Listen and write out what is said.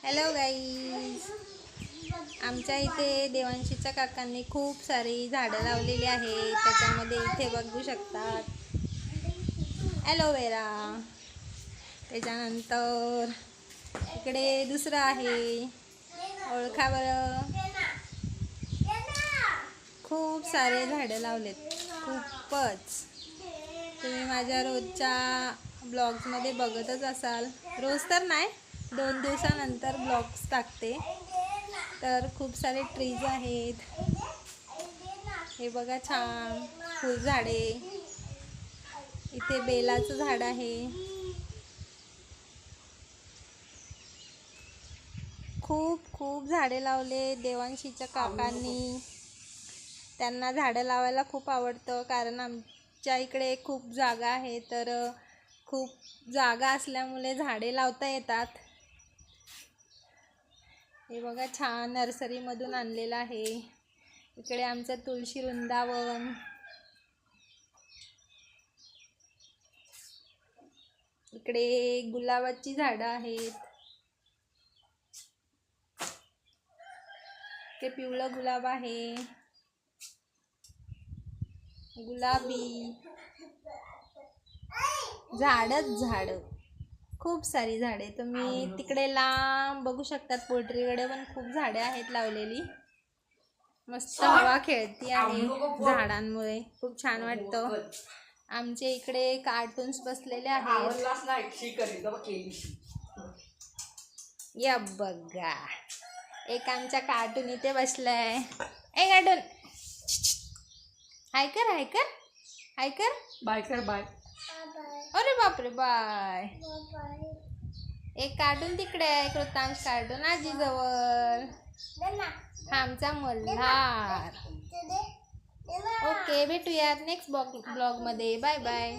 Hello guys, आमच्या इथे देवांशीच्या काकांनी खूप सारी झाडं लावलेली आहेत. त्याच्यामध्ये इथे बघू शकतात ॲलोवेरा, त्याच्यानंतर इकडे दुसरं आहे, ओळखा बरं. खूप सारे झाडं लावलेत, खूपच. तुम्ही माझ्या रोजच्या ब्लॉग्समध्ये बघतच असाल. रोज तर नाही, 2 दिवसानंतर ब्लॉग्स टाकते. तर खूप सारे ट्रीज आहेत. हे बघा, छान फुलझाडे. इथे बेलाचं झाड आहे. खूप खूप झाडे लावले देवांशीच्या काकांनी. त्यांना झाडं लावायला खूप आवडतं, कारण आमच्या इकडे खूप जागा आहे. तर खूप जागा असल्यामुळे झाडे लावता येतात. हे बघा, छान नर्सरीमधून आणलेलं आहे. इकडे आमचं तुळशी वृंदावन. इकडे गुलाबाची झाडं आहेत. ते पिवळं गुलाब आहे, गुलाबी. झाडच झाड, खूप सारी झाडे. तुम्ही तिकडे लांब बघू शकतात, पोल्ट्रीकडे पण खूप झाडे आहेत लावलेली. मस्त हवा खेळती आहे झाडांमुळे, खूप छान वाटतं. आमच्या इकडे कार्टून्स बसलेले आहेत. या बघा, एक आमचा कार्टून इथे बसलाय. ए कार्टून, हाय कर, हाय कर, हाय कर, बाय कर, बाय. अरे बापरे, बाय. एक कार्टून तिकडे आहे, कृतांश कार्टून आजीजवळ. हा आमचा मल्हार. ओके, भेटूयात नेक्स्ट ब्लॉगमध्ये. Bye bye.